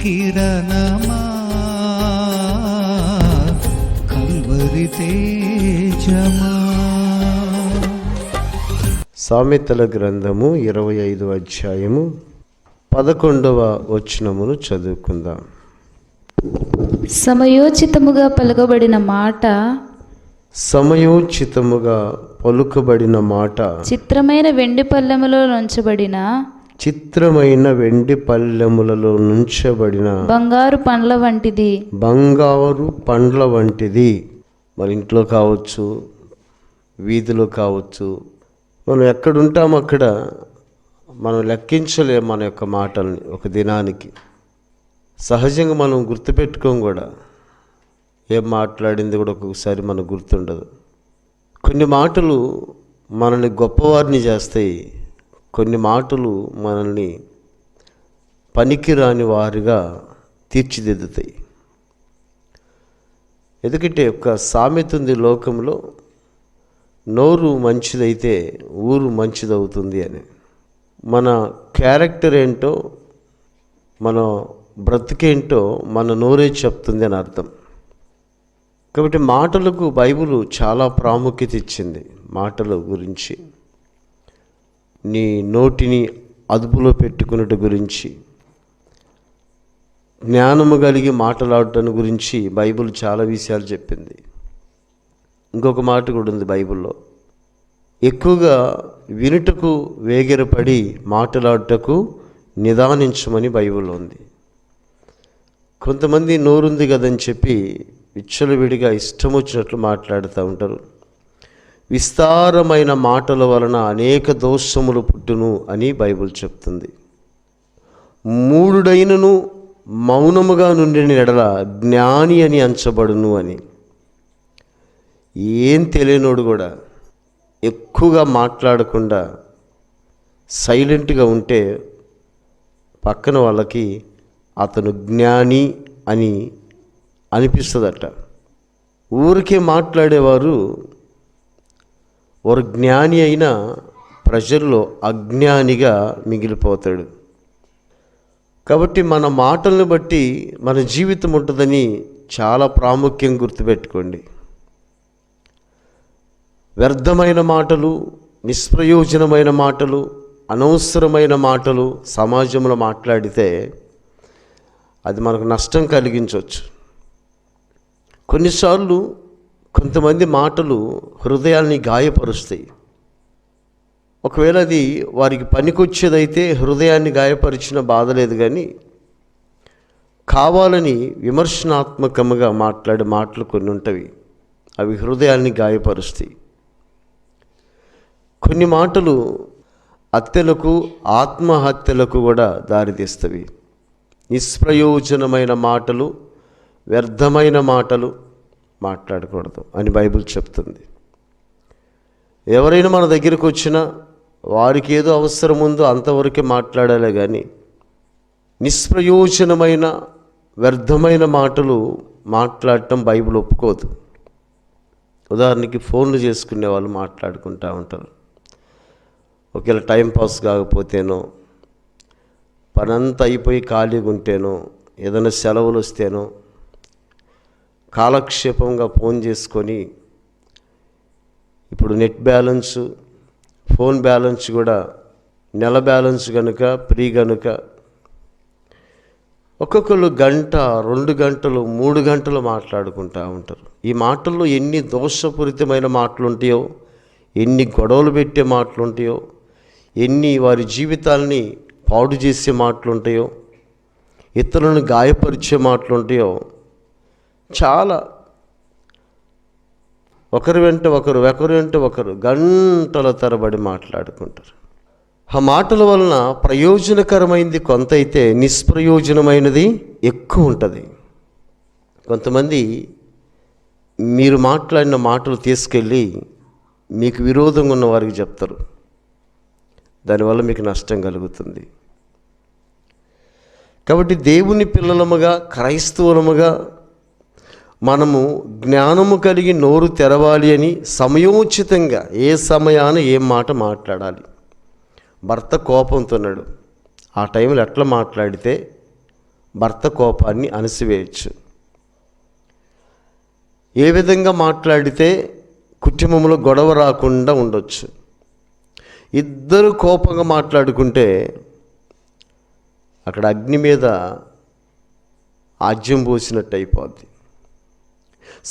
కిరణమా Calvary తేజమా. సామెతల గ్రంథము 25వ అధ్యాయము 11వ వచనమును చదువుకుందాం. సమయోచితముగా పలుకబడిన మాట, సమయోచితముగా పలుకబడిన మాట చిత్రమైన వెండి పల్లెములో నుంచబడిన, చిత్రమైన వెండి పల్లెములలో నుంచబడిన బంగారు పండ్ల వంటిది. బంగారు పండ్ల వంటిది. మన ఇంట్లో కావచ్చు, వీధిలో కావచ్చు, మనం ఎక్కడుంటాం అక్కడ మనం లెక్కించలేము మన యొక్క మాటల్ని. ఒక దినానికి సహజంగా మనం గుర్తుపెట్టుకోం కూడా, ఏం మాట్లాడింది కూడా ఒక్కొక్కసారి మనకు గుర్తుండదు. కొన్ని మాటలు మనల్ని గొప్పవారిని చేస్తాయి, కొన్ని మాటలు మనల్ని పనికిరాని వారిగా తీర్చిదిద్దుతాయి. ఎందుకంటే ఒక సామెత ఉంది లోకంలో, నోరు మంచిదైతే ఊరు మంచిదవుతుంది అని. మన క్యారెక్టర్ ఏంటో, మన బ్రతికేంటో మన నోరే చెప్తుంది అని అర్థం. కాబట్టి మాటలకు బైబిల్ చాలా ప్రాముఖ్యత ఇచ్చింది. మాటల గురించి, నీ నోటిని అదుపులో పెట్టుకున్నట్టు గురించి, జ్ఞానము కలిగి మాట్లాడటం గురించి బైబిల్ చాలా విషయాలు చెప్పింది. ఇంకొక మాట కూడా ఉంది బైబిల్లో, ఎక్కువగా వినుటకు వేగిరపడి మాట్లాడుటకు నిదానించమని బైబిల్లో ఉంది. కొంతమంది నోరుంది కదని చెప్పి విచ్చలవిడిగా ఇష్టం వచ్చినట్లు మాట్లాడుతూ ఉంటారు. విస్తారమైన మాటల వలన అనేక దోషములు పుట్టును అని బైబిల్ చెప్తుంది. మూఢుడైనను మౌనముగా నుండిన ఎడల జ్ఞాని అని అంచబడును అని. ఏం తెలియనోడు కూడా ఎక్కువగా మాట్లాడకుండా సైలెంట్గా ఉంటే పక్కన వాళ్ళకి అతను జ్ఞాని అని అనిపిస్తుందట. ఊరికే మాట్లాడేవారు వారు జ్ఞాని అయినా ప్రజల్లో అజ్ఞానిగా మిగిలిపోతాడు. కాబట్టి మన మాటలను బట్టి మన జీవితం ఉంటుందని చాలా ప్రాముఖ్యం గుర్తుపెట్టుకోండి. వ్యర్థమైన మాటలు, నిష్ప్రయోజనమైన మాటలు, అనవసరమైన మాటలు సమాజంలో మాట్లాడితే అది మనకు నష్టం కలిగించవచ్చు. కొన్నిసార్లు కొంతమంది మాటలు హృదయాల్ని గాయపరుస్తాయి. ఒకవేళ అది వారికి పనికొచ్చేదైతే హృదయాన్ని గాయపరిచిన బాధ లేదు, కానీ కావాలని విమర్శనాత్మకంగా మాట్లాడే మాటలు కొన్ని ఉంటవి, అవి హృదయాల్ని గాయపరుస్తాయి. కొన్ని మాటలు హత్యలకు, ఆత్మహత్యలకు కూడా దారితీస్తవి. నిష్ప్రయోజనమైన మాటలు, వ్యర్థమైన మాటలు మాట్లాడకూడదు అని బైబిల్ చెప్తుంది. ఎవరైనా మన దగ్గరికి వచ్చినా వారికి ఏదో అవసరం ఉందో అంతవరకే మాట్లాడాలే కానీ నిష్ప్రయోజనమైన వ్యర్థమైన మాటలు మాట్లాడటం బైబిల్ ఒప్పుకోదు. ఉదాహరణకి ఫోన్లు చేసుకునే వాళ్ళు మాట్లాడుకుంటూ ఉంటారు. ఒకవేళ టైంపాస్ కాకపోతేనో, పనంతా అయిపోయి ఖాళీగా ఉంటేనో, ఏదైనా సెలవులు వస్తేనో కాలక్షేపంగా ఫోన్ చేసుకొని, ఇప్పుడు నెట్ బ్యాలెన్సు, ఫోన్ బ్యాలెన్స్ కూడా నెల బ్యాలెన్స్ కనుక, ఫ్రీ కనుక ఒక్కొక్కరు గంట, 2 గంటలు, 3 గంటలు మాట్లాడుకుంటూ ఉంటారు. ఈ మాటల్లో ఎన్ని దోషపూరితమైన మాటలు ఉంటాయో, ఎన్ని గొడవలు పెట్టే మాటలు ఉంటాయో, ఎన్ని వారి జీవితాల్ని పాడు చేసే మాటలు ఉంటాయో, ఇతరులను గాయపరిచే మాటలు ఉంటాయో, చాలా. ఒకరి వెంట ఒకరు, ఒకరి వెంట ఒకరు గంటల తరబడి మాట్లాడుకుంటారు. ఆ మాటల వలన ప్రయోజనకరమైనది కొంత అయితే నిష్ప్రయోజనమైనది ఎక్కువ ఉంటుంది. కొంతమంది మీరు మాట్లాడిన మాటలు తీసుకెళ్ళి మీకు విరోధంగా ఉన్న వారికి చెప్తారు, దానివల్ల మీకు నష్టం కలుగుతుంది. కాబట్టి దేవుని పిల్లలముగా, క్రైస్తవులముగా మనము జ్ఞానము కలిగి నోరు తెరవాలి అని సమయోచితంగా ఏ సమయాన ఏం మాట మాట్లాడాలి. భర్త కోపంతో ఉన్నాడు, ఆ టైంలో ఎట్లా మాట్లాడితే భర్త కోపాన్ని అణిసివేయచ్చు. ఏ విధంగా మాట్లాడితే కుటుంబంలో గొడవ రాకుండా ఉండొచ్చు. ఇద్దరు కోపంగా మాట్లాడుకుంటే అక్కడ అగ్ని మీద ఆజ్యం పోసినట్టు అయిపోద్ది.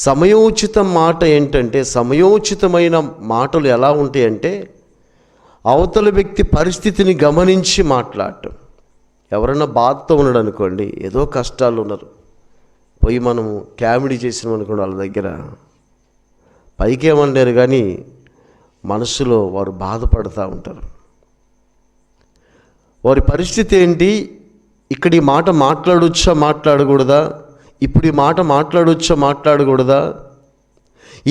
సమయోచిత మాట ఏంటంటే, సమయోచితమైన మాటలు ఎలా ఉంటాయంటే అవతల వ్యక్తి పరిస్థితిని గమనించి మాట్లాడటం. ఎవరైనా బాధతో ఉన్నాడు అనుకోండి, ఏదో కష్టాలు ఉన్నారు, పోయి మనము కామెడీ చేసినాం అనుకోండి, వాళ్ళ దగ్గర పైకి ఏమనలేరు కానీ మనసులో వారు బాధపడుతూ ఉంటారు. వారి పరిస్థితి ఏంటి, ఇక్కడ ఈ మాట మాట్లాడొచ్చా మాట్లాడకూడదా, ఇప్పుడు ఈ మాట మాట్లాడొచ్చా మాట్లాడకూడదా,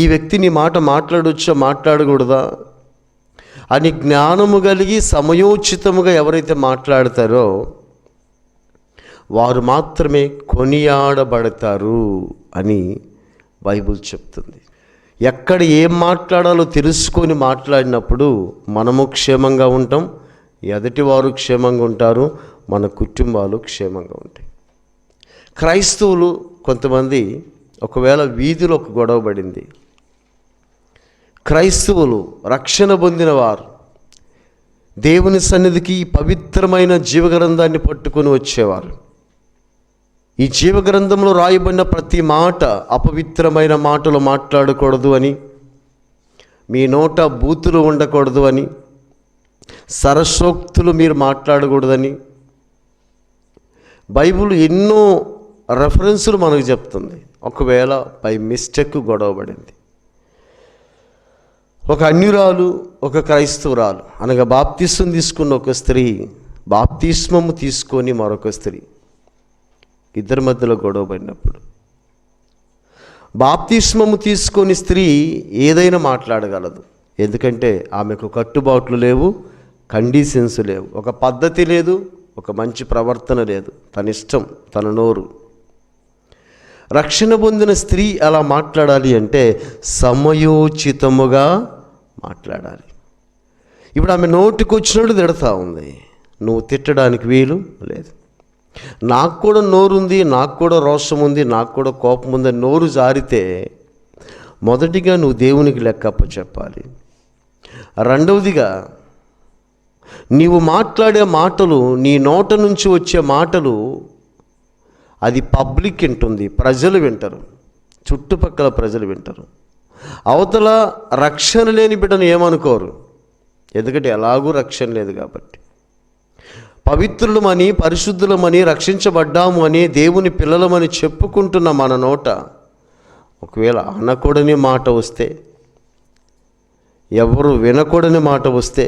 ఈ వ్యక్తిని మాట మాట్లాడొచ్చా మాట్లాడకూడదా అని జ్ఞానము కలిగి సమయోచితముగా ఎవరైతే మాట్లాడతారో వారు మాత్రమే కొనియాడబడతారు అని బైబిల్ చెప్తుంది. ఎక్కడ ఏం మాట్లాడాలో తెలుసుకొని మాట్లాడినప్పుడు మనము క్షేమంగా ఉంటాం, ఎదుటివారు క్షేమంగా ఉంటారు, మన కుటుంబాలు క్షేమంగా ఉంటాయి. క్రైస్తవులు కొంతమంది ఒకవేళ వీధిలో ఒక గొడవ పడింది, క్రైస్తవులు రక్షణ పొందిన వారు దేవుని సన్నిధికి పవిత్రమైన జీవగ్రంథాన్ని పట్టుకొని వచ్చేవారు. ఈ జీవగ్రంథంలో రాయబడిన ప్రతి మాట అపవిత్రమైన మాటలు మాట్లాడకూడదు అని, మీ నోట బూతులు ఉండకూడదు అని, సరసోక్తులు మీరు మాట్లాడకూడదని బైబిల్ ఎన్నో రెఫరెన్సులు మనకు చెప్తుంది. ఒకవేళ బై మిస్టేక్ గొడవ పడింది, ఒక అన్యురాలు ఒక క్రైస్తవురాలు అనగా బాప్తిస్మం తీసుకున్న ఒక స్త్రీ, బాప్తిస్మము తీసుకొని మరొక స్త్రీ, ఇద్దరి మధ్యలో గొడవ పడినప్పుడు బాప్తిస్మము తీసుకొని స్త్రీ ఏదైనా మాట్లాడగలదు. ఎందుకంటే ఆమెకు కట్టుబాట్లు లేవు, కండిషన్స్ లేవు, ఒక పద్ధతి లేదు, ఒక మంచి ప్రవర్తన లేదు, తన ఇష్టం, తన నోరు. రక్షణ పొందిన స్త్రీ అలా మాట్లాడాలి అంటే సమయోచితముగా మాట్లాడాలి. ఇప్పుడు ఆమె నోటికి వచ్చినట్టు తిడతా ఉంది, నువ్వు తిట్టడానికి వీలు లేదు. నాకు కూడా నోరుంది, నాకు కూడా రోషం ఉంది, నాకు కూడా కోపం ఉంది, నోరు జారితే మొదటిగా నువ్వు దేవునికి లెక్కప్ప చెప్పాలి. రెండవదిగా నీవు మాట్లాడే మాటలు, నీ నోట నుంచి వచ్చే మాటలు అది పబ్లిక్ వింటుంది, ప్రజలు వింటారు, చుట్టుపక్కల ప్రజలు వింటారు. అవతల రక్షణ లేని బిడ్డను ఏమనుకోరు, ఎందుకంటే ఎలాగూ రక్షణ లేదు కాబట్టి. పవిత్రులమని, పరిశుద్ధులమని, రక్షించబడ్డాము అని, దేవుని పిల్లలమని చెప్పుకుంటున్న మన నోట ఒకవేళ అనకూడని మాట వస్తే, ఎవరు వినకూడని మాట వస్తే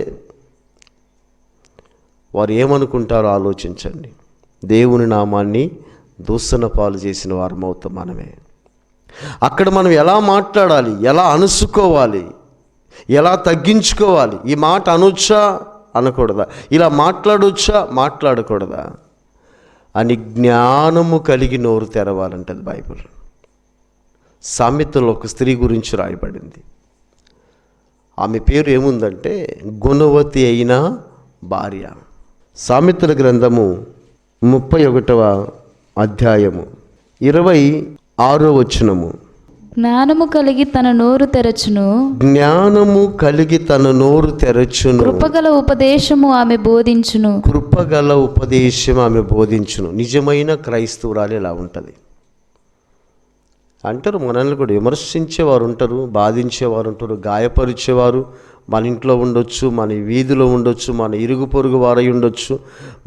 వారు ఏమనుకుంటారో ఆలోచించండి. దేవుని నామాన్ని దూషణ పాలు చేసిన వారమవుతాం మనమే. అక్కడ మనం ఎలా మాట్లాడాలి, ఎలా అనుసుకోవాలి, ఎలా తగ్గించుకోవాలి, ఈ మాట అనొచ్చా అనకూడదా, ఇలా మాట్లాడొచ్చా మాట్లాడకూడదా అని జ్ఞానము కలిగి నోరు తెరవాలంటది బైబిల్. సామెతలో ఒక స్త్రీ గురించి రాయబడింది. ఆమె పేరు ఏముందంటే గుణవతి అయిన భార్య. సామెతల గ్రంథము 31వ అధ్యాయము 26వ వచనము. జ్ఞానము కలిగి తన నోరు తెరచును, జ్ఞానము కలిగి తన నోరు తెరచును, కృపగల ఉపదేశము ఆమె బోధించును, కృపగల ఉపదేశం ఆమె బోధించును. నిజమైన క్రైస్తవురాలు ఇలా ఉంటుంది అంటారు. మనల్ని కూడా విమర్శించేవారు ఉంటారు, బాధించేవారు ఉంటారు, గాయపరిచేవారు మన ఇంట్లో ఉండొచ్చు, మన వీధిలో ఉండొచ్చు, మన ఇరుగు పొరుగు వారై ఉండొచ్చు,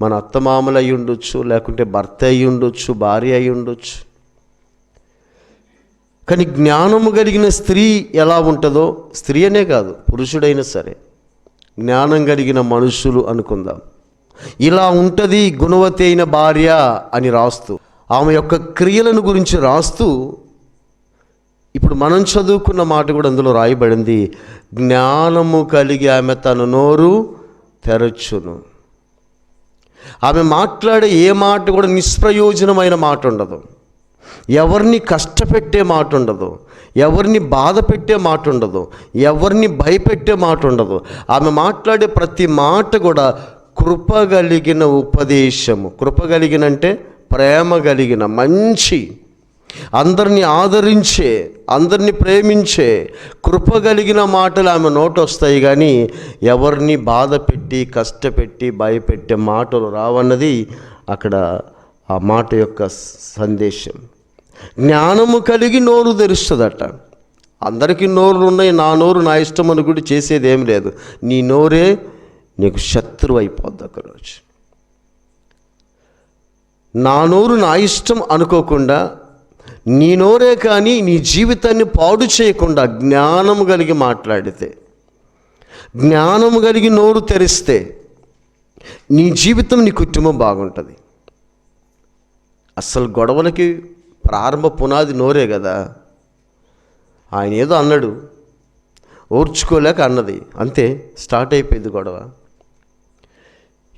మన అత్తమామలు అయి ఉండొచ్చు, లేకుంటే భర్త అయి ఉండొచ్చు, భార్య అయి ఉండొచ్చు. కానీ జ్ఞానము కలిగిన స్త్రీ ఎలా ఉంటుందో, స్త్రీ అనే కాదు పురుషుడైనా సరే, జ్ఞానం కలిగిన మనుషులు అనుకుందాం, ఇలా ఉంటుంది గుణవతి అయిన భార్య అని రాస్తూ, ఆమె యొక్క క్రియలను గురించి రాస్తూ, ఇప్పుడు మనం చదువుకున్న మాట కూడా అందులో రాయబడింది, జ్ఞానము కలిగి ఆమె తన నోరు తెరచును. ఆమె మాట్లాడే ఏ మాట కూడా నిష్ప్రయోజనమైన మాట ఉండదు, ఎవరిని కష్టపెట్టే మాట ఉండదు, ఎవరిని బాధ పెట్టే మాట ఉండదు, ఎవరిని భయపెట్టే మాట ఉండదు. ఆమె మాట్లాడే ప్రతి మాట కూడా కృపగలిగిన ఉపదేశము. కృపగలిగిన అంటే ప్రేమ కలిగిన మంచి, అందరినీ ఆదరించే, అందరినీ ప్రేమించే కృప కలిగిన మాటలు ఆమె నోట వస్తాయి. కానీ ఎవరిని బాధ పెట్టి, కష్టపెట్టి, భయపెట్టే మాటలు రావన్నది అక్కడ ఆ మాట యొక్క సందేశం. జ్ఞానము కలిగి నోరు తెరుస్తుందట. అందరికీ నోరులు ఉన్నాయి, నా నోరు నా ఇష్టం అని కూడా చేసేది ఏం లేదు. నీ నోరే నీకు శత్రువు అయిపోద్ది ఒకరోజు. నా నోరు నా ఇష్టం అనుకోకుండా, నీ నోరే కానీ నీ జీవితాన్ని పాడు చేయకుండా జ్ఞానము కలిగి మాట్లాడితే, జ్ఞానము కలిగి నోరు తెరిస్తే నీ జీవితం, నీ కుటుంబం బాగుంటుంది. అసలు గొడవలకి ప్రారంభ పునాది నోరే కదా. ఆయన ఏదో అన్నాడు, ఓర్చుకోలేక అన్నది, అంతే, స్టార్ట్ అయిపోయింది గొడవ.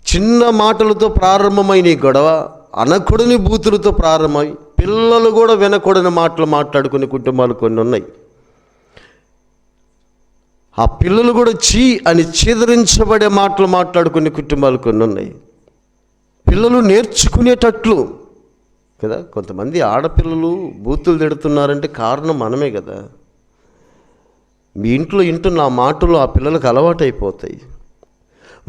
చిన్న మాటలతో ప్రారంభమైన ఈ గొడవ అనకూడని బూతులతో ప్రారంభమై పిల్లలు కూడా వినకూడని మాటలు మాట్లాడుకునే కుటుంబాలు కొన్ని ఉన్నాయి. ఆ పిల్లలు కూడా చీ అని చీదరించబడే మాటలు మాట్లాడుకునే కుటుంబాలు కొన్ని ఉన్నాయి. పిల్లలు నేర్చుకునేటట్లు కదా. కొంతమంది ఆడపిల్లలు బూతులు తిడుతున్నారంటే కారణం మనమే కదా. మీ ఇంట్లో వింటున్న ఆ మాటలు ఆ పిల్లలకు అలవాటు అయిపోతాయి.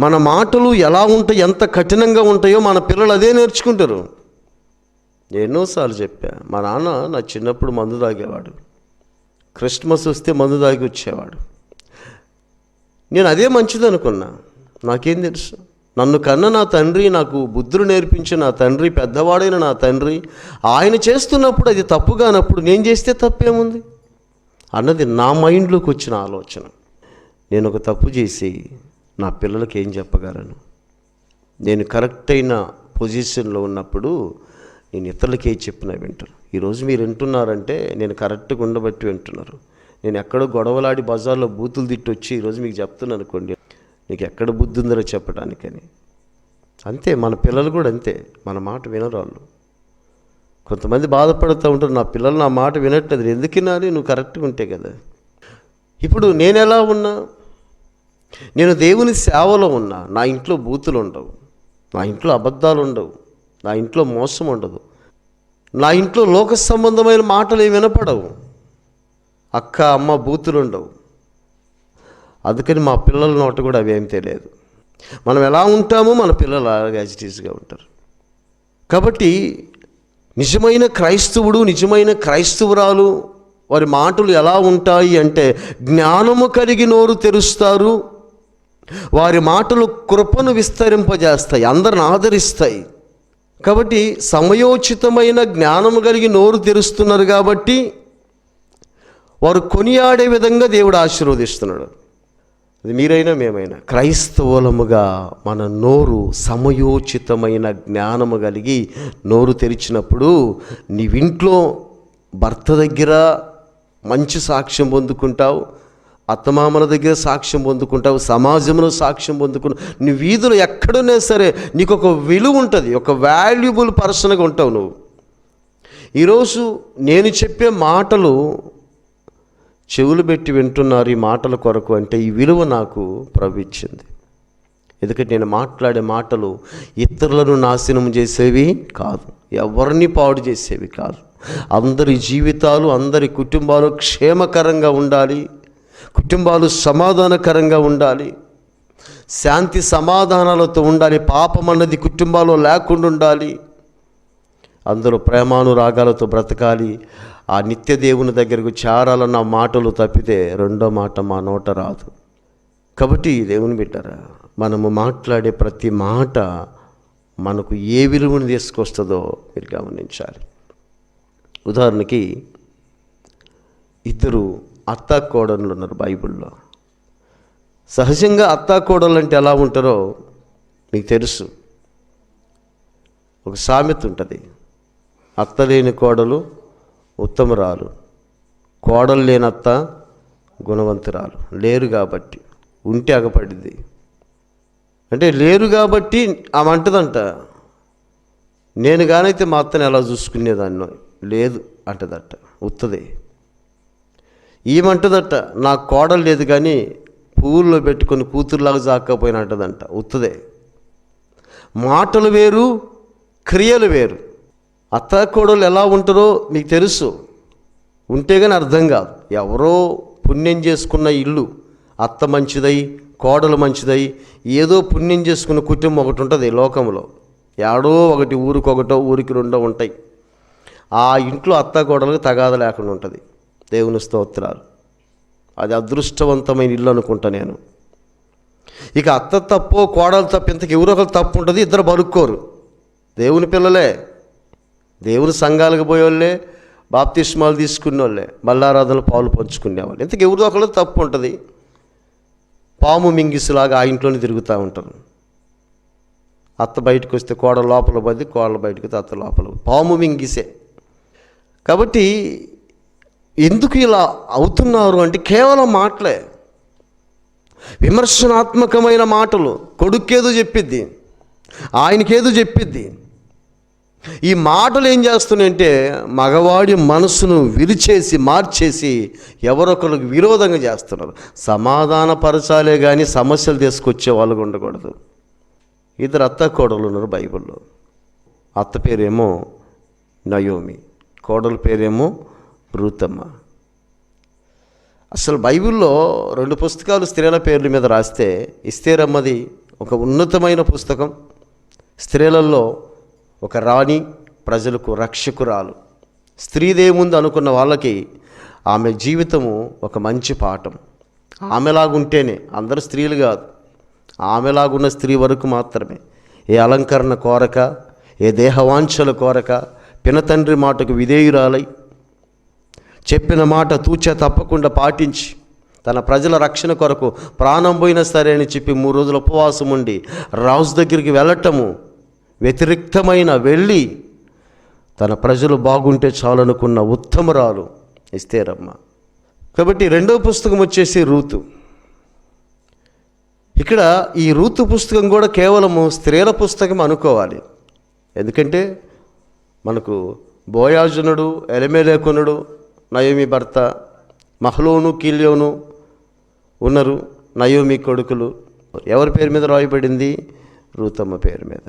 మన మాటలు ఎలా ఉంటాయి, ఎంత కఠినంగా ఉంటాయో మన పిల్లలు అదే నేర్చుకుంటారు. ఎన్నోసార్లు చెప్పా, మా నాన్న నా చిన్నప్పుడు మందు తాగేవాడు. క్రిస్మస్ వస్తే మందు తాగి వచ్చేవాడు. నేను అదే మంచిది అనుకున్నా. నాకేం తెలుసు, నన్ను కన్న నా తండ్రి, నాకు బుద్ధులు నేర్పించిన నా తండ్రి, పెద్దవాడైన నా తండ్రి, ఆయన చేస్తున్నప్పుడు అది తప్పు కానప్పుడు నేను చేస్తే తప్పేముంది అన్నది నా మైండ్లోకి వచ్చిన ఆలోచన. నేను ఒక తప్పు చేసి నా పిల్లలకి ఏం చెప్పగలను? నేను కరెక్ట్ అయిన పొజిషన్లో ఉన్నప్పుడు నేను ఇతరులకి ఏం చెప్పినా వింటారు. ఈరోజు మీరు వింటున్నారంటే నేను కరెక్ట్గా ఉండబట్టి వింటున్నారు. నేను ఎక్కడో గొడవలాడి బజార్లో బూతులు తిట్టి వచ్చి ఈరోజు మీకు చెప్తున్నాను అనుకోండి, నీకు ఎక్కడ బుద్ధి ఉందో చెప్పడానికని. అంతే, మన పిల్లలు కూడా అంతే, మన మాట వినరాళ్ళు. కొంతమంది బాధపడుతూ ఉంటారు, నా పిల్లలు నా మాట వినట్లేదు. ఎందుకు వినాలి? నువ్వు కరెక్ట్గా ఉంటే కదా. ఇప్పుడు నేను ఎలా ఉన్నా, నేను దేవుని సేవలో ఉన్నా. నా ఇంట్లో బూతులు ఉండవు, నా ఇంట్లో అబద్ధాలు ఉండవు, నా ఇంట్లో మోసం ఉండదు, నా ఇంట్లో లోక సంబంధమైన మాటలు ఏమి వినపడవు, అక్క అమ్మ బూతులు ఉండవు. అందుకని మా పిల్లల నోట కూడా అవేం తెలియదు. మనం ఎలా ఉంటామో మన పిల్లలు అలాగే యాజిటీస్గా ఉంటారు. కాబట్టి నిజమైన క్రైస్తవుడు, నిజమైన క్రైస్తవురాలు వారి మాటలు ఎలా ఉంటాయి అంటే జ్ఞానము కలిగి నోరు తెరుస్తారు. వారి మాటలు కృపను విస్తరింపజేస్తాయి, అందరిని ఆదరిస్తాయి. కాబట్టి సమయోచితమైన జ్ఞానము కలిగి నోరు తెరుస్తున్నారు కాబట్టి వారు కొనియాడే విధంగా దేవుడు ఆశీర్వదిస్తున్నాడు. అది మీరైనా మేమైనా క్రైస్తవులముగా మన నోరు సమయోచితమైన జ్ఞానము కలిగి నోరు తెరిచినప్పుడు నీవింట్లో భర్త దగ్గర మంచి సాక్ష్యం పొందుకుంటావు, అత్తమామల దగ్గర సాక్ష్యం పొందుకుంటావు, సమాజంలో సాక్ష్యం పొందుకుంటావు. నీ వీధులు ఎక్కడున్నా సరే నీకు ఒక విలువ ఉంటుంది, ఒక వాల్యుబుల్ పర్సన్గా ఉంటావు నువ్వు. ఈరోజు నేను చెప్పే మాటలు చెవులు పెట్టి వింటున్నారు ఈ మాటల కొరకు అంటే ఈ విలువ నాకు ప్రభు ఇచ్చింది. ఎందుకంటే నేను మాట్లాడే మాటలు ఇతరులను నాశనం చేసేవి కాదు, ఎవరిని పాడు చేసేవి కాదు. అందరి జీవితాలు, అందరి కుటుంబాలు క్షేమకరంగా ఉండాలి, కుటుంబాలు సమాధానకరంగా ఉండాలి, శాంతి సమాధానాలతో ఉండాలి, పాపం అన్నది కుటుంబాల్లో లేకుండా ఉండాలి, అందరూ ప్రేమానురాగాలతో బ్రతకాలి, ఆ నిత్య దేవుని దగ్గరకు చేరాలన్న మాటలు తప్పితే రెండో మాట మా నోట రాదు. కాబట్టి దేవుని బిడ్డరా, మనము మాట్లాడే ప్రతి మాట మనకు ఏ విలువను తీసుకొస్తుందో మీరు గమనించాలి. ఉదాహరణకి ఇద్దరు అత్తాకోడళ్ళు ఉన్నారు బైబిల్లో. సహజంగా అత్తాకోడళ్ళు అంటే ఎలా ఉంటారో మీకు తెలుసు. ఒక సామెత ఉంటుంది, అత్తలేని కోడలు ఉత్తమరాలు, కోడలు లేనత్త గుణవంతురాలు. లేరు కాబట్టి, ఉంటే అగపడింది అంటే లేరు కాబట్టి ఆమె అంటదంట, నేను కానైతే మా అత్తని ఎలా చూసుకునేదాన్ని, లేదు అంటదట, ఉత్తదే. ఈమంటదట, నాకు కోడలు లేదు కానీ పువ్వుల్లో పెట్టుకొని కూతురులాగా జాక్కపోయిన అంటదంట, ఉత్తదే. మాటలు వేరు, క్రియలు వేరు. అత్తాకోడలు ఎలా ఉంటారో మీకు తెలుసు, ఉంటే కానీ అర్థం కాదు. ఎవరో పుణ్యం చేసుకున్న ఇల్లు అత్త మంచిదై, కోడలు మంచిదై, ఏదో పుణ్యం చేసుకున్న కుటుంబం ఒకటి ఉంటుంది లోకంలో. ఏడో ఒకటి, ఊరికొకటో ఊరికి రెండో ఉంటాయి. ఆ ఇంట్లో అత్తాకోడలకు తగాద లేకుండా ఉంటుంది. దేవుని స్తోత్రాలు. అది అదృష్టవంతమైన ఇల్లు అనుకుంటా నేను. ఇక అత్త తప్పో కోడలు తప్పు, ఇంతకు ఎవరో ఒకరు తప్పు ఉంటుంది, ఇద్దరు బరుక్కోరు. దేవుని పిల్లలే, దేవుని సంఘాలకు పోయేవాళ్ళే, బాప్తిస్మాలు తీసుకునే వాళ్ళే, మల్లారాధనలు పాలు పంచుకునేవాళ్ళు. ఇంతకు ఎవరో ఒకరు తప్పు ఉంటుంది. పాము మింగిసులాగా ఆ ఇంట్లోనే తిరుగుతూ ఉంటారు. అత్త బయటకు వస్తే కోడలు లోపల పోద్ది, కోడలు బయటకు వస్తే అత్త లోపల, పాము మింగిసే. కాబట్టి ఎందుకు ఇలా అవుతున్నారు అంటే కేవలం మాటలే, విమర్శనాత్మకమైన మాటలు. కొడుకేదో చెప్పిద్ది, ఆయనకేదో చెప్పిద్ది. ఈ మాటలు ఏం చేస్తున్నాయంటే మగవాడి మనసును విరిచేసి మార్చేసి ఎవరొకరికి విరోధంగా చేస్తున్నారు. సమాధానపరచాలే కానీ సమస్యలు తీసుకొచ్చే వాళ్ళు ఉండకూడదు. ఇద్దరు అత్త కోడలు ఉన్నారు బైబిల్లో. అత్త పేరేమో నయోమి, కోడల పేరేమో రూతమ్మ. అసలు బైబిల్లో 2 పుస్తకాలు స్త్రీల పేర్ల మీద రాస్తే ఎస్తేరమ్మది ఒక ఉన్నతమైన పుస్తకం. స్త్రీలలో ఒక రాణి, ప్రజలకు రక్షకురాలు. స్త్రీదేముంది అనుకున్న వాళ్ళకి ఆమె జీవితము ఒక మంచి పాఠం. ఆమెలాగుంటేనే, అందరూ స్త్రీలు కాదు, ఆమెలాగున్న స్త్రీ వరకు మాత్రమే. ఏ అలంకరణ కోరక, ఏ దేహవాంఛల కోరక, పినతండ్రి మాటకు విధేయురాలై చెప్పిన మాట తూచా తప్పకుండా పాటించి తన ప్రజల రక్షణ కొరకు ప్రాణం పోయినా సరే అని చెప్పి 3 రోజులు ఉపవాసం ఉండి రాజు దగ్గరికి వెళ్ళటము, వ్యతిరేక్తమైన వెళ్ళి తన ప్రజలు బాగుంటే చాలనుకున్న ఉత్తమరాలు ఎస్తేరమ్మ. కాబట్టి 2వ పుస్తకం వచ్చేసి రూతు. ఇక్కడ ఈ రూతు పుస్తకం కూడా కేవలము స్త్రీల పుస్తకం అనుకోవాలి. ఎందుకంటే మనకు బోయాజునుడు, ఎలిమెలెకునుడు, నయోమి భర్త, మహ్లోను, కిల్యోను ఉన్నారు, నయోమి కొడుకులు. ఎవరి పేరు మీద రాయబడింది? రూతమ్మ పేరు మీద.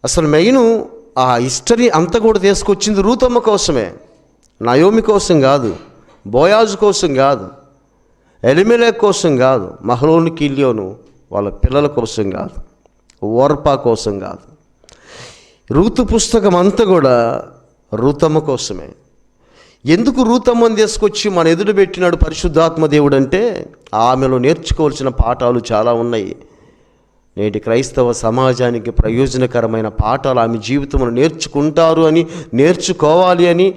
అసలు మెయిన్ ఆ హిస్టరీ అంతా కూడా తీసుకొచ్చింది రూతమ్మ కోసమే, నయోమి కోసం కాదు, బోయాజు కోసం కాదు, ఎలిమెలెకు కోసం కాదు, మహ్లోను, కిల్యోను వాళ్ళ పిల్లల కోసం కాదు, ఓర్పా కోసం కాదు. రూతు పుస్తకం అంతా కూడా రూతమ్మ కోసమే. ఎందుకు రూతమ్మని తీసుకొచ్చి మన ఎదురు పెట్టినాడు పరిశుద్ధాత్మ దేవుడు అంటే ఆమెలో నేర్చుకోవాల్సిన పాఠాలు చాలా ఉన్నాయి. నేటి క్రైస్తవ సమాజానికి ప్రయోజనకరమైన పాఠాలు ఆమె జీవితంలో నేర్చుకుంటారు అని, నేర్చుకోవాలి అని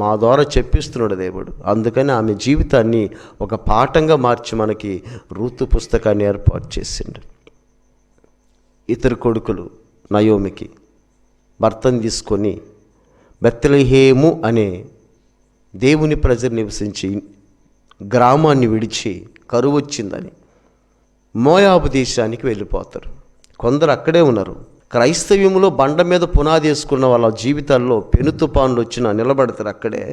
మా ద్వారా చెప్పిస్తున్నాడు దేవుడు. అందుకని ఆమె జీవితాన్ని ఒక పాఠంగా మార్చి మనకి రూతు పుస్తకాన్ని ఏర్పాటు చేసిండు. ఇద్దరు కొడుకులు నయోమికి భర్తను తీసుకొని బెత్లెహేము అనే దేవుని ప్రజలు నివసించి గ్రామాన్ని విడిచి కరువు వచ్చిందని మోయాబు దేశానికి వెళ్ళిపోతారు. కొందరు అక్కడే ఉన్నారు. క్రైస్తవ్యంలో బండ మీద పునాది వేసుకున్న వాళ్ళ జీవితాల్లో పెను తుఫాన్లు వచ్చినా నిలబడతారు అక్కడే.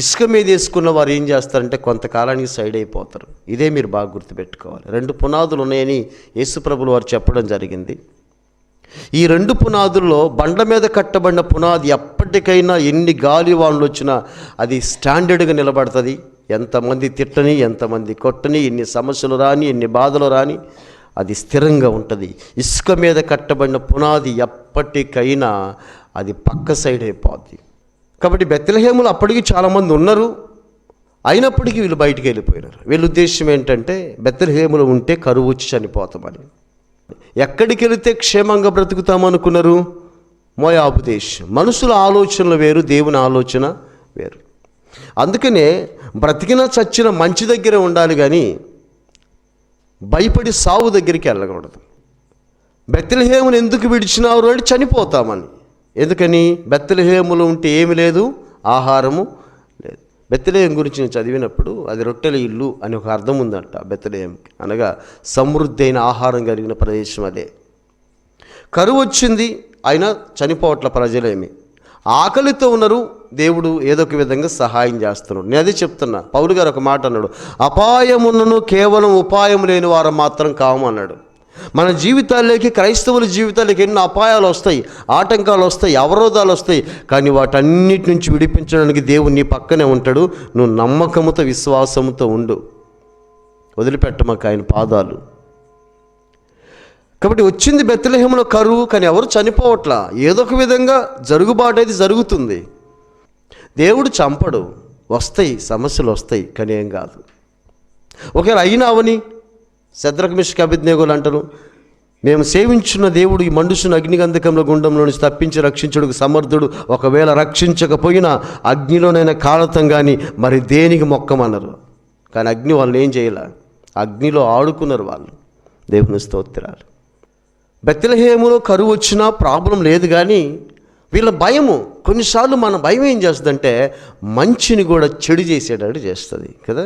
ఇసుక మీద వేసుకున్న వారు ఏం చేస్తారంటే కొంతకాలానికి సైడ్ అయిపోతారు. ఇదే మీరు బాగా గుర్తుపెట్టుకోవాలి. 2 పునాదులు ఉన్నాయని యేసుప్రభులు వారు చెప్పడం జరిగింది. ఈ 2 పునాదుల్లో బండ మీద కట్టబడిన పునాది ఎప్పటికైనా ఎన్ని గాలి వానలు వచ్చినా అది స్టాండర్డ్గా నిలబడుతుంది. ఎంతమంది తిట్టని, ఎంతమంది కొట్టని, ఎన్ని సమస్యలు రాని, ఎన్ని బాధలు రాని అది స్థిరంగా ఉంటుంది. ఇసుక మీద కట్టబడిన పునాది ఎప్పటికైనా అది పక్క సైడ్ అయిపోద్ది. కాబట్టి బెత్లెహేములో అప్పటికి చాలామంది ఉన్నారు, అయినప్పటికీ వీళ్ళు బయటికి వెళ్ళిపోయినారు. వీళ్ళ ఉద్దేశం ఏంటంటే బెత్లెహేములో ఉంటే కరువు వచ్చి చనిపోతామని. ఎక్కడికి వెళితే క్షేమంగా బ్రతుకుతామనుకున్నారు? మోయాబు దేశం. మనుషుల ఆలోచనలు వేరు, దేవుని ఆలోచన వేరు. అందుకనే బ్రతికినా చచ్చిన మంచి దగ్గర ఉండాలి కానీ భయపడి సావు దగ్గరికి వెళ్ళకూడదు. బెత్లెహేమును ఎందుకు విడిచినారు అంటే చనిపోతామని. ఎందుకని? బెత్లెహేములో ఉంటే ఏమి లేదు, ఆహారము లేదు. బెత్లెహేం గురించి నేను చదివినప్పుడు అది రొట్టెల ఇల్లు అని ఒక అర్థం ఉందంట బెత్లెహేంకి, అనగా సమృద్ధి అయిన ఆహారం కలిగిన ప్రదేశం అదే. కరువు వచ్చింది, అయినా చనిపోవట్ల ప్రజలేమి, ఆకలితో ఉన్నారు. దేవుడు ఏదో ఒక విధంగా సహాయం చేస్తున్నాడు. నేను అదే చెప్తున్నా. పౌలు గారు ఒక మాట అన్నాడు, అపాయమున్నను కేవలం ఉపాయం లేని వారు మాత్రం కామన్నాడు. మన జీవితాల్లోకి, క్రైస్తవుల జీవితాలకి ఎన్నో అపాయాలు వస్తాయి, ఆటంకాలు వస్తాయి, అవరోధాలు వస్తాయి. కానీ వాటన్నిటి నుంచి విడిపించడానికి దేవుడు నీ పక్కనే ఉంటాడు. నువ్వు నమ్మకముతో, విశ్వాసంతో ఉండు. వదిలిపెట్టమాక ఆయన పాదాలు. కాబట్టి వచ్చింది బెత్లెహేములో కరువు, కానీ ఎవరు చనిపోవట్లా. ఏదో ఒక విధంగా జరుగుబాటు అయితే జరుగుతుంది. దేవుడు చంపడు. వస్తాయి సమస్యలు వస్తాయి, కానీ ఏం కాదు. ఒకవేళ అయినా అవని శద్రక్ మిషక్ అబేద్నెగోలు అంటారు, మేము సేవించున్న దేవుడు ఈ మండుచున్న అగ్నిగంధకంలో గుండంలో నుంచి తప్పించి రక్షించుటకు సమర్థుడు. ఒకవేళ రక్షించకపోయినా అగ్నిలోనైనా కాలతం కానీ మరి దేనికి మొక్కమన్నారు. కానీ అగ్ని వాళ్ళు ఏం చేయాల, అగ్నిలో ఆడుకున్నారు వాళ్ళు. దేవుని స్తోత్రాలు. బెత్లెహేములో కరువు వచ్చినా ప్రాబ్లం లేదు, కానీ వీళ్ళ భయము, కొన్నిసార్లు మన భయం ఏం చేస్తుందంటే మంచిని కూడా చెడు చేసేటట్టు చేస్తుంది కదా.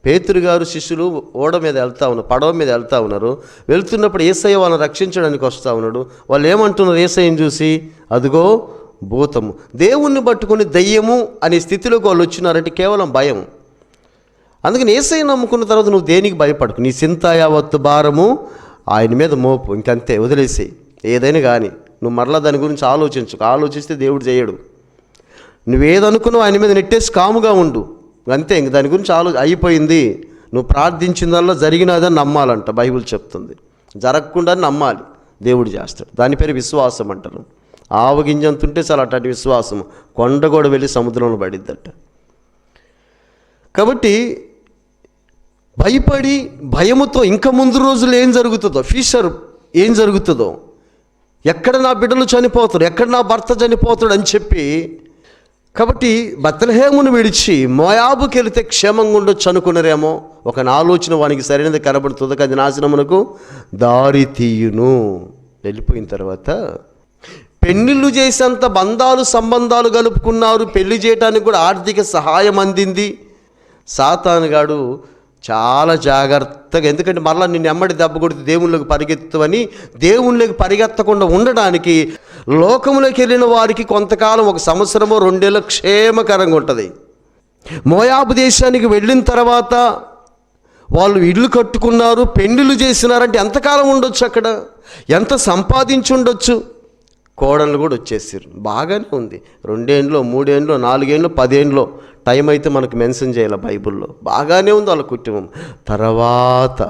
పేతురు గారు శిష్యులు ఓడ మీద వెళ్తూ ఉన్నారు, పడవ మీద వెళ్తూ ఉన్నారు. వెళ్తున్నప్పుడు యేసయ్య వాళ్ళని రక్షించడానికి వస్తూ ఉన్నాడు. వాళ్ళు ఏమంటున్నారు యేసయ్యని చూసి? అదిగో భూతము. దేవుణ్ణి పట్టుకుని దయ్యము అనే స్థితిలోకి వాళ్ళు వచ్చినారంటే కేవలం భయం. అందుకని యేసయ్య నమ్ముకున్న తర్వాత నువ్వు దేనికి భయపడకు. నీ చింత యావత్తు భారము ఆయన మీద మోపు, ఇంకంతే, వదిలేసి. ఏదైనా కానీ నువ్వు మరలా దాని గురించి ఆలోచిస్తే దేవుడు చేయడు. నువ్వేదనుకున్నావు ఆయన మీద నెట్టేసి కాముగా ఉండు, అంతే. ఇంక దాని గురించి అయిపోయింది. నువ్వు ప్రార్థించిందల్లా జరిగినదని నమ్మాలంట బైబిల్ చెప్తుంది. జరగకుండా నమ్మాలి, దేవుడు చేస్తాడు. దాని పేరు విశ్వాసం అంటారు. ఆవగింజంతుంటే చాలా అట్లాంటి విశ్వాసం. కొండ కూడా వెళ్ళి సముద్రంలో పడిద్దట. కాబట్టి భయపడి భయముతో ఇంకా ముందు రోజులు ఏం జరుగుతుందో, ఫ్యూచర్ ఏం జరుగుతుందో, ఎక్కడ నా బిడ్డలు చనిపోతాడు, ఎక్కడ నా భర్త చనిపోతాడు అని చెప్పి, కాబట్టి బెత్లెహేమును విడిచి మోయాబుకి వెళితే క్షేమంగా ఉండొచ్చు అనుకున్నారేమో. ఒక ఆలోచన వానికి సరైనది కనబడుతుంది, అది నాశనమునకు దారి తీయును. వెళ్ళిపోయిన తర్వాత పెళ్ళిళ్ళు చేసేంత సంబంధాలు కలుపుకున్నారు. పెళ్లి చేయడానికి కూడా ఆర్థిక సహాయం అందింది. సాతానుగాడు చాలా జాగ్రత్తగా, ఎందుకంటే మరలా నిన్ను ఎమ్మడి దెబ్బ కొడితే దేవుళ్ళకి పరిగెత్తువని, దేవుళ్ళకి పరిగెత్తకుండా ఉండడానికి లోకంలోకి వెళ్ళిన వారికి కొంతకాలం, 1 సంవత్సరమో 2 ఏళ్ళు క్షేమకరంగా ఉంటుంది. మోయాబు దేశానికి వెళ్ళిన తర్వాత వాళ్ళు ఇల్లు కట్టుకున్నారు, పెళ్ళిళ్ళు చేసినారంటే ఎంతకాలం ఉండొచ్చు అక్కడ, ఎంత సంపాదించి ఉండొచ్చు. కోడళ్ళు కూడా వచ్చేసారు, బాగానే ఉంది. 2 ఏండ్లో 3 ఏండ్లో 4 ఏండ్లో 10 ఏండ్లో టైం అయితే మనకు మెన్షన్ చేయాలి బైబిల్లో. బాగానే ఉంది వాళ్ళ కుటుంబం. తర్వాత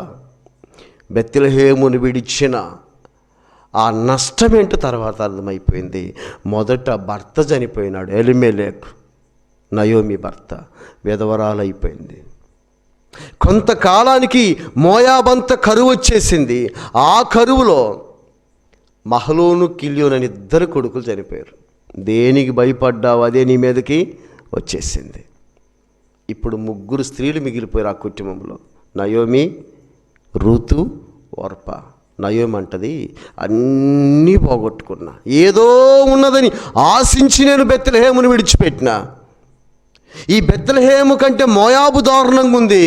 బెత్లెహేమును విడిచిన ఆ నష్టం ఏంటో తర్వాత అర్థమైపోయింది. మొదట భర్త చనిపోయినాడు, ఎలిమెలెకు, నయోమి భర్త, విధవరాలైపోయింది. కొంతకాలానికి మోయాబంత కరువు వచ్చేసింది. ఆ కరువులో మహలోను, కిల్యోను అని 2 కొడుకులు చనిపోయారు. దేనికి భయపడ్డావు అదే నీ మీదకి వచ్చేసింది. ఇప్పుడు 3 స్త్రీలు మిగిలిపోయారు ఆ కుటుంబంలో, నయోమి, రూతు, ఓర్ప. నయోమి అంటది, అన్నీ పోగొట్టుకున్నా, ఏదో ఉన్నదని ఆశించి నేను బెత్లెహేమును విడిచిపెట్టినా. ఈ బెత్లెహేము కంటే మోయాబు దారుణంగా ఉంది.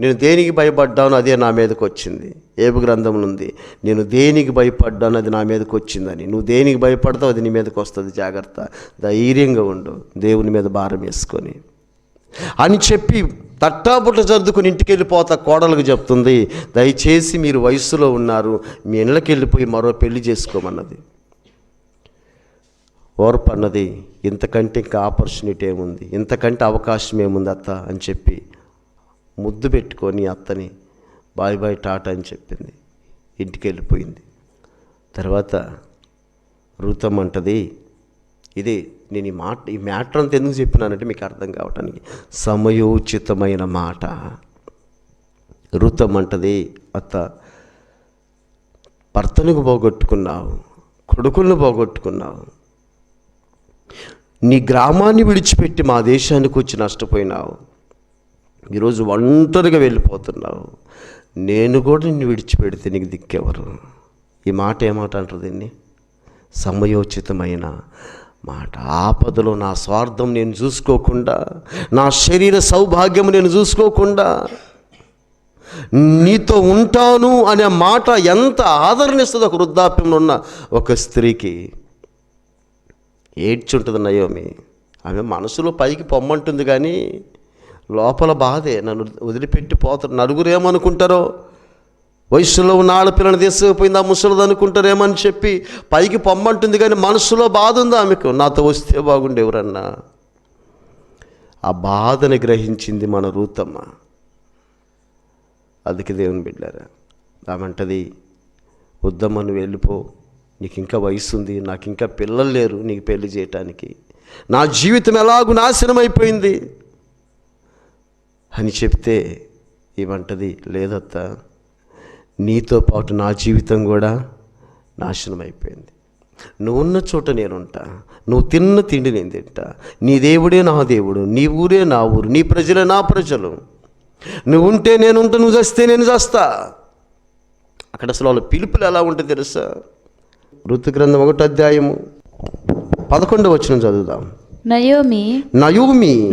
నేను దేనికి భయపడ్డాను అదే నా మీదకి వచ్చింది. ఏబు గ్రంథంలో ఉంది, నేను దేనికి భయపడ్డాను అది నా మీదకి వచ్చిందని. నువ్వు దేనికి భయపడతావు అది నీ మీదకి వస్తుంది. జాగ్రత్త, ధైర్యంగా ఉండు, దేవుని మీద భారం వేసుకొని అని చెప్పి తట్టాబుట్ట సర్దుకుని ఇంటికి వెళ్ళిపోతా కోడలకు చెప్తుంది, దయచేసి మీరు వయస్సులో ఉన్నారు, మీ ఇళ్ళకి వెళ్ళిపోయి మరో పెళ్లి చేసుకోమన్నది. ఓర్పు అన్నది, ఇంతకంటే ఇంకా ఆపర్చునిటీ ఏముంది, ఇంతకంటే అవకాశం ఏముంది అత్త అని చెప్పి ముద్దు పెట్టుకొని అత్తని బాయ్ బాయ్ టాటా అని చెప్పింది, ఇంటికి వెళ్ళిపోయింది. తర్వాత రూతమ్మ అంటది, ఇది నేను ఈ మ్యాటర్ అంతా ఎందుకు చెప్పినానంటే మీకు అర్థం కావటానికి, సమయోచితమైన మాట. రూతమ్మ అంటది, అత్త భర్తను పోగొట్టుకున్నావు, కొడుకులను పోగొట్టుకున్నావు, నీ గ్రామాన్ని విడిచిపెట్టి మా దేశానికి వచ్చి నష్టపోయినావు, ఈరోజు ఒంటరిగా వెళ్ళిపోతున్నావు, నేను కూడా నిన్ను విడిచిపెడితే నీకు దిక్కెవరు? ఈ మాట ఏమాట అంటారు దీన్ని? సమయోచితమైన మాట. ఆపదలో నా స్వార్థం నేను చూసుకోకుండా, నా శరీర సౌభాగ్యం నేను చూసుకోకుండా నీతో ఉంటాను అనే మాట ఎంత ఆదరణ ఇస్తుంది ఒక వృద్ధాప్యంలో ఉన్న ఒక స్త్రీకి. ఏడ్చుంటుంది నయోమి. ఆమె మనసులో పైకి పొమ్మంటుంది కానీ లోపల బాధే, నన్ను వదిలిపెట్టి పోతారు, నలుగురు ఏమనుకుంటారో, వయసులో ఉన్న ఆడపిల్లని తీసుకుపోయింది, ఆ ముసలిది అనుకుంటారేమని చెప్పి పైకి పొమ్మంటుంది, కానీ మనసులో బాధ ఉంది ఆమెకు, నాతో వస్తే బాగుండే ఎవరన్నా. ఆ బాధని గ్రహించింది మన రూతమ్మ. అందుకే దేవుని బిడ్డారా, ఆమెంటది, వద్దమ్మ నువ్వు వెళ్ళిపో, నీకు ఇంకా వయసు ఉంది, నాకు ఇంకా పిల్లలు లేరు నీకు పెళ్లి చేయటానికి, నా జీవితం ఎలాగూ నాశనం అయిపోయింది అని చెప్తే ఏమంటది, లేదత్త నీతో పాటు నా జీవితం కూడా నాశనం అయిపోయింది. నువ్వు ఉన్న చోట నేనుంటా, నువ్వు తిన్న తిండి నేను తింటా, నీ దేవుడే నా దేవుడు, నీ ఊరే నా ఊరు, నీ ప్రజలే నా ప్రజలు, నువ్వు ఉంటే నేనుంటా, నువ్వు చేస్తే నేను చేస్తా. అక్కడ అసలు వాళ్ళ పిలుపులు ఎలా ఉంటుంది తెలుసా? ఋతు గ్రంథం 1వ అధ్యాయము 11వ వచనం చదువుదాం. నయోమి,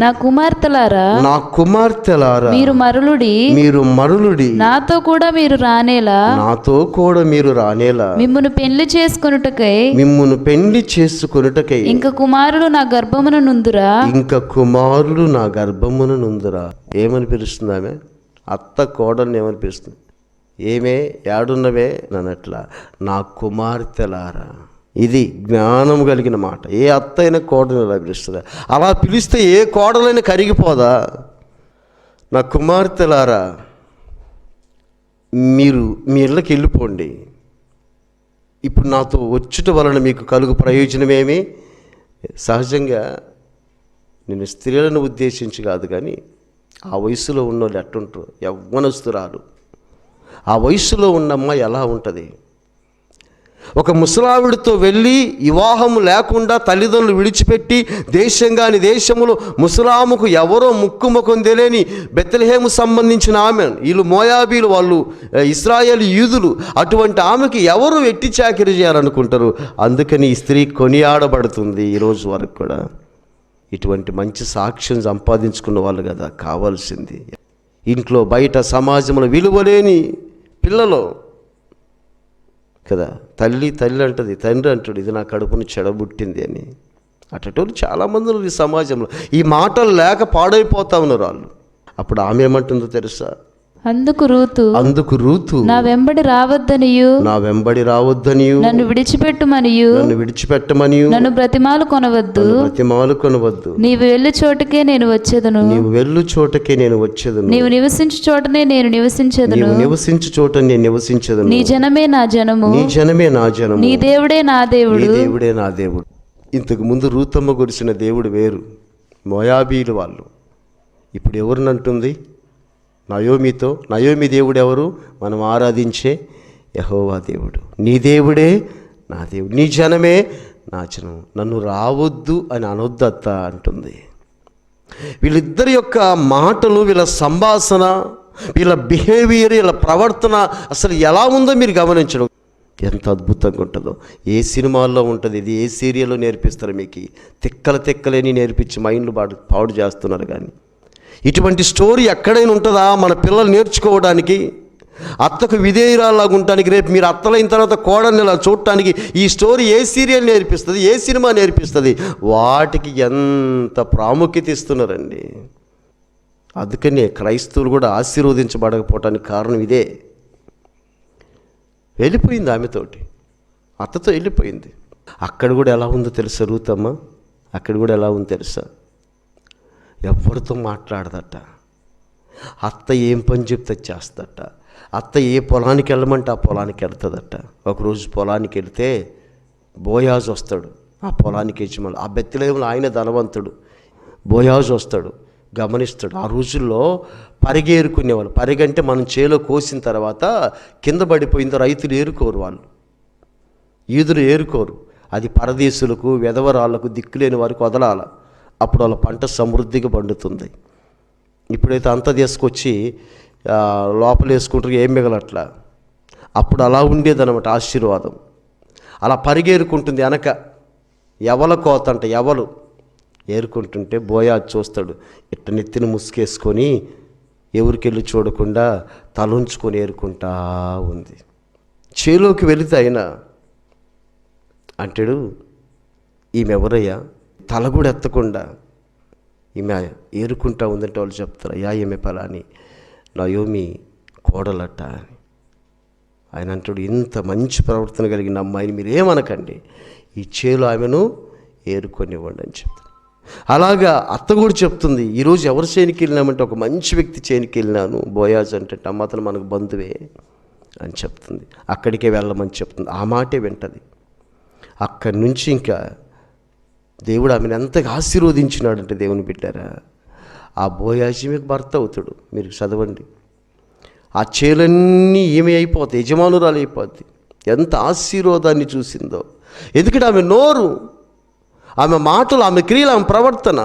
నా కుమార్తెలారా మీరు మరులుడి, నాతో కూడా మీరు రానేలా మిమ్మును పెళ్లి చేసుకొనుటకై ఇంక కుమారులు నా గర్భమున నుందురా. ఏమని పిలుస్తుంది ఆమె? అత్త కోడల్ని ఏమని పిలుస్తుంది? ఏమే యాడున్నవే నన్నట్లా, నా కుమార్తెలారా. ఇది జ్ఞానం కలిగిన మాట. ఏ అత్త అయినా కోడలు ఎలా పిలుస్తుందా? అలా పిలిస్తే ఏ కోడలైనా కరిగిపోదా? నా కుమార్తెలారా మీరు మీ ఇళ్ళకి వెళ్ళిపోండి, ఇప్పుడు నాతో వచ్చుట వలన మీకు కలుగు ప్రయోజనమేమి? సహజంగా నేను స్త్రీలను ఉద్దేశించి కాదు, కానీ ఆ వయసులో ఉన్నోళ్ళు ఎట్టుంటారు, యవ్వనస్తురాలు, ఆ వయసులో ఉన్నమ్మ ఎలా ఉంటుంది? ఒక ముసలావిడితో వెళ్ళి వివాహము లేకుండా తల్లిదండ్రులు విడిచిపెట్టి దేశం కాని దేశములో ముసలాముకు ఎవరో ముక్కుముఖం తెలియని బెత్లెహేము సంబంధించిన ఆమె, వీళ్ళు మోయాబీలు, వాళ్ళు ఇశ్రాయేలు యూదులు, అటువంటి ఆమెకి ఎవరు ఎట్టి చాకిరి చేయాలనుకుంటారు. అందుకని ఈ స్త్రీ కొనియాడబడుతుంది ఈరోజు వరకు కూడా. ఇటువంటి మంచి సాక్ష్యం సంపాదించుకున్న వాళ్ళు కదా కావాల్సింది. ఇంట్లో బయట సమాజంలో విలువలేని పిల్లలు కదా, తల్లి అంటది, తండ్రి అంటాడు ఇది నా కడుపును చెడబుట్టింది అని. అటోళ్ళు చాలామంది ఉన్నారు ఈ సమాజంలో. ఈ మాటలు లేక పాడైపోతా ఉన్నారు వాళ్ళు. అప్పుడు ఆమె ఏమంటుందో తెలుసా? అందుకు రూతు నా వెంబడి రావద్దనియు నన్ను విడిచిపెట్టమనియు నన్ను బ్రతిమాలు కొనవద్దు, నీవు వెళ్ళు చోటకే నేను వచ్చేదను, నీవు నివసించు చోటనే నేను నివసించెదను, నీ జనమే నా జనము, నీ దేవుడే నా దేవుడు. ఇంతకు ముందు రూతమ్మ గురిసిన దేవుడు వేరు, మోయాబీలు వాళ్ళు. ఇప్పుడు ఎవరినంటుంది? నయోమి దేవుడు ఎవరు? మనం ఆరాధించే యెహోవా దేవుడు. నీ దేవుడే నా దేవుడు, నీ జనమే నా జనం, నన్ను రావద్దు అని అనొద్దత్త అంటుంది. వీళ్ళిద్దరి యొక్క మాటలు, వీళ్ళ సంభాషణ, వీళ్ళ బిహేవియర్, వీళ్ళ ప్రవర్తన అసలు ఎలా ఉందో మీరు గమనించడం ఎంత అద్భుతంగా ఉంటుందో. ఏ సినిమాల్లో ఉంటుంది ఇది, ఏ సీరియల్లో నేర్పిస్తారు మీకు? తిక్కలేని నేర్పించి మైండ్లు పాడు చేస్తున్నారు. కానీ ఇటువంటి స్టోరీ ఎక్కడైనా ఉంటుందా మన పిల్లలు నేర్చుకోవడానికి? అత్తకు విధేయురాలాగా ఉండటానికి, రేపు మీరు అత్తలైన తర్వాత కోడల్ని ఇలా చూడటానికి ఈ స్టోరీ ఏ సీరియల్ నేర్పిస్తుంది, ఏ సినిమా నేర్పిస్తుంది? వాటికి ఎంత ప్రాముఖ్యత ఇస్తున్నారండి. అందుకనే క్రైస్తవులు కూడా ఆశీర్వదించబడకపోవటానికి కారణం ఇదే. వెళ్ళిపోయింది ఆమెతోటి, అత్తతో వెళ్ళిపోయింది. అక్కడ కూడా ఎలా ఉందో తెలుసా రూతమ్మ? అక్కడ కూడా ఎలా ఉందో తెలుసా? ఎవరితో మాట్లాడదట. అత్త ఏం పని చెప్తే చేస్తట. అత్త ఏ పొలానికి వెళ్ళమంటే ఆ పొలానికి వెళ్తుందట. ఒకరోజు పొలానికి వెళ్తే బోయాజు వస్తాడు, ఆ పొలానికి యజమానులు. ఆ బెత్లెహేములో ఆయన ధనవంతుడు. బోయాజు వస్తాడు, గమనిస్తాడు. ఆ రోజుల్లో పరిగె ఏరుకునేవాళ్ళు. పరిగంటే మనం చేలో కోసిన తర్వాత కింద పడిపోయిందో రైతులు ఏరుకోరు, వాళ్ళు ఈదురు ఏరుకోరు. అది పరదేశులకు, వెధవరాళ్లకు, దిక్కులేని వారికి వదలాల. అప్పుడు వాళ్ళ పంట సమృద్ధిగా పండుతుంది. ఇప్పుడైతే అంతా తీసుకొచ్చి లోపల వేసుకుంటారు, ఏం మిగలట్లా. అప్పుడు అలా ఉండేదన్నమాట ఆశీర్వాదం. అలా పరిగేరుకుంటుంది వెనక. ఎవల కోత అంట, ఎవలు ఏరుకుంటుంటే బోయాజు చూస్తాడు, ఇట్ట నెత్తిని ముసుకేసుకొని ఎవరికెళ్ళి చూడకుండా తలుంచుకొని ఏరుకుంటా ఉంది. చేలోకి వెళితే అయినా అంటాడు, ఈమె ఎవరయ్యా? తల కూడా ఎత్తకుండా ఈమె ఏరుకుంటా ఉందంటే వాళ్ళు చెప్తారు, అయ్యా ఈమె పలాని నయోమి కోడలట అని. ఆయన అంటాడు, ఇంత మంచి ప్రవర్తన కలిగిన అమ్మాయిని మీరేమనకండి, ఈ చేలో ఆమెను ఏరుకొనివ్వండి అని చెప్తాను. అలాగా అత్త కూడా చెప్తుంది, ఈరోజు ఎవరు చేనికి వెళ్ళినామంటే ఒక మంచి వ్యక్తి చేనికి వెళ్ళినాను, బోయాజ్ అంటే అతను మనకు బంధువే అని చెప్తుంది. అక్కడికే వెళ్ళమని చెప్తుంది. ఆ మాటే వింటది. అక్కడి నుంచి ఇంకా దేవుడు ఆమెను ఎంతగా ఆశీర్వదించినాడంటే, దేవుని బిడ్డారా, ఆ బోయాజీ మీకు భర్త అవుతాడు. మీరు చదవండి. ఆ చేలన్నీ ఏమి అయిపోతాయి, యజమానురాలు అయిపోద్ది. ఎంత ఆశీర్వాదాన్ని చూసిందో. ఎందుకంటే ఆమె నోరు, ఆమె మాటలు, ఆమె క్రియలు, ఆమె ప్రవర్తన,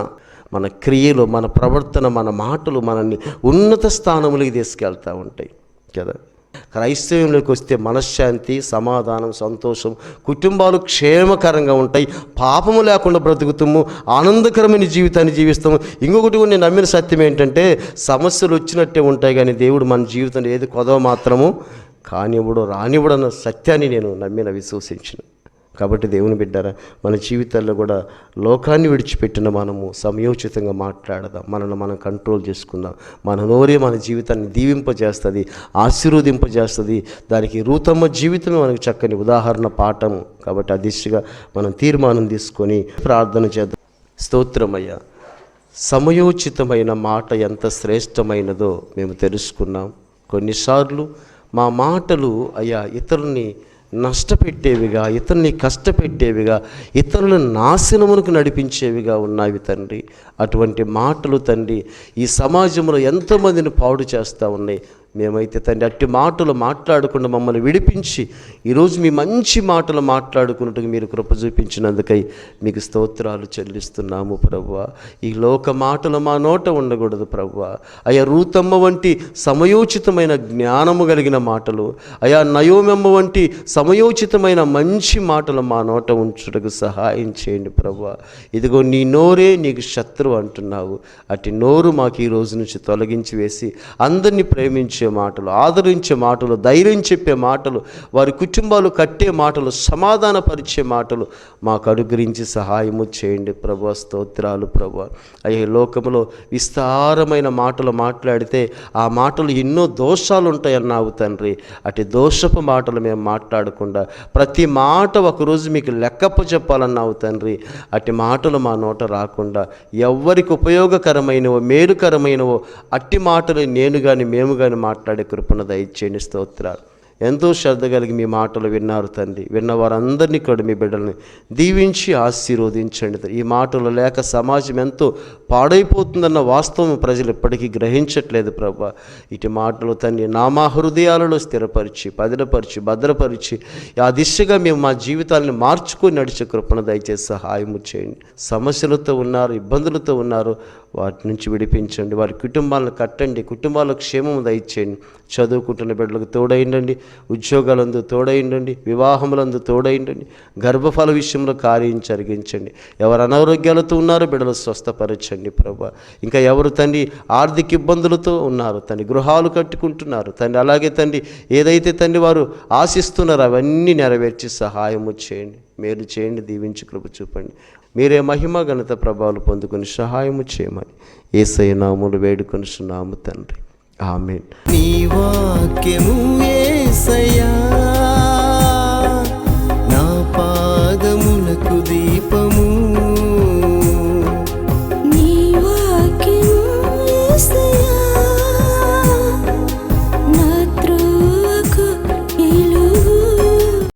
మన క్రియలు, మన ప్రవర్తన, మన మాటలు మనల్ని ఉన్నత స్థానములకి తీసుకెళ్తూ ఉంటాయి కదా. క్రైస్తవంలోకి వస్తే మనశ్శాంతి, సమాధానం, సంతోషం, కుటుంబాలు క్షేమకరంగా ఉంటాయి, పాపము లేకుండా బ్రతుకుతాము, ఆనందకరమైన జీవితాన్ని జీవిస్తాము. ఇంకొకటి కూడా నేను నమ్మిన సత్యం ఏంటంటే, సమస్యలు వచ్చినట్టే ఉంటాయి కానీ దేవుడు మన జీవితంలో ఏది కొదవ మాత్రము కానివ్వడు, రానివ్వడన్న సత్యాన్ని నేను నమ్మిన, విశ్వసించిన. కాబట్టి దేవుని బిడ్డారా, మన జీవితాల్లో కూడా లోకాన్ని విడిచిపెట్టిన మనము సమయోచితంగా మాట్లాడదాం, మనల్ని మనం కంట్రోల్ చేసుకుందాం. మన నోరే మన జీవితాన్ని దీవింపజేస్తుంది, ఆశీర్వదింపజేస్తుంది. దానికి రూతమ్మ జీవితమే మనకు చక్కని ఉదాహరణ, పాఠము. కాబట్టి ఆ దిశగా మనం తీర్మానం తీసుకొని ప్రార్థన చేద్దాం. స్తోత్రమయ్యా, సమయోచితమైన మాట ఎంత శ్రేష్టమైనదో మేము తెలుసుకున్నాం. కొన్నిసార్లు మా మాటలు అయ్యా ఇతరుల్ని నష్టపెట్టేవిగా, ఇతరుల్ని కష్టపెట్టేవిగా, ఇతరులను నాశనమునకు నడిపించేవిగా ఉన్నాయి తండ్రి. అటువంటి మాటలు తండ్రి ఈ సమాజంలో ఎంతోమందిని పాడు చేస్తూ ఉన్నాయి. మేమైతే తండ్రి అట్టి మాటలు మాట్లాడకుండా మమ్మల్ని విడిపించి ఈరోజు మీ మంచి మాటలు మాట్లాడుకున్నట్టుగా మీరు కృప చూపించినందుకై మీకు స్తోత్రాలు చెల్లిస్తున్నాము ప్రభువా. ఈ లోక మాటలు మా నోట ఉండకూడదు ప్రభువా. అయా రూతమ్మ వంటి సమయోచితమైన జ్ఞానము కలిగిన మాటలు, అయా నయోమమ్మ వంటి సమయోచితమైన మంచి మాటలు మా నోట ఉంచుటకు సహాయం చేయండి ప్రభువా. ఇదిగో నీ నోరే నీకు శత్రువు అంటున్నావు. అట్టి నోరు మాకు ఈ రోజు నుంచి తొలగించి వేసి అందరినీ ప్రేమించే మాటలు, ఆదరించే మాటలు, ధైర్యం చెప్పే మాటలు, వారి కుటుంబాలు కట్టే మాటలు, సమాధానపరిచే మాటలు మాకు అనుగ్రహించి సహాయము చేయండి ప్రభువా. స్తోత్రాలు ప్రభువా. అయ్యే లోకంలో విస్తారమైన మాటలు మాట్లాడితే ఆ మాటలు ఎన్నో దోషాలు ఉంటాయన్నావు తండ్రి. అటు దోషపు మాటలు మేము మాట్లాడకుండా ప్రతి మాట ఒకరోజు మీకు లెక్కప్ప చెప్పాలన్నావు తండ్రి. అట్టి మాటలు మా నోట రాకుండా ఎవరికి ఉపయోగకరమైనవో మేలుకరమైనవో అట్టి మాటలు నేను కానీ మేము కానీ మాట్లాడే కృపను దయచేయండి. స్తోత్రాలు. ఎంతో శ్రద్ధ కలిగి మీ మాటలు విన్నారు తండ్రి. విన్న వారందరినీ కూడా మీ బిడ్డల్ని దీవించి ఆశీర్వదించండి. ఈ మాటలు లేక సమాజం ఎంతో పాడైపోతుందన్న వాస్తవం ప్రజలు ఎప్పటికీ గ్రహించట్లేదు ప్రభా. ఇటు మాటలు తండ్రి నామా హృదయాలలో స్థిరపరిచి, పదిలపరిచి, భద్రపరిచి ఆ దిశగా మేము మా జీవితాలను మార్చుకొని నడిచే కృపను దయచేసి సహాయము చేయండి. సమస్యలతో ఉన్నారు, ఇబ్బందులతో ఉన్నారు, వాటి నుంచి విడిపించండి. వారి కుటుంబాలను కట్టండి, కుటుంబాలకు క్షేమము దయచేయండి. చదువుకుంటున్న బిడ్డలకు తోడైండండి, ఉద్యోగాలందు తోడైండండి, వివాహములందు తోడైండండి, గర్భఫల విషయంలో కార్యం జరిగించండి. ఎవరు అనారోగ్యాలతో ఉన్నారో బిడ్డలు స్వస్థపరచండి ప్రభా. ఇంకా ఎవరు తండ్రి ఆర్థిక ఇబ్బందులతో ఉన్నారు తండ్రి, గృహాలు కట్టుకుంటున్నారు తండ్రి, అలాగే తండ్రి ఏదైతే తండ్రి వారు ఆశిస్తున్నారో అవన్నీ నెరవేర్చి సహాయము చేయండి, మేలు చేయండి, దీవించి కృప చూపండి. మీరే మహిమ ఘనత ప్రభావాలు పొందుకొని సహాయము చేయమని యేసయ్య నామములో వేడుకొనుచున్నాము తండ్రి. ఆమేన్. నీ వాక్యము యేసయ్యా నా పాదములకు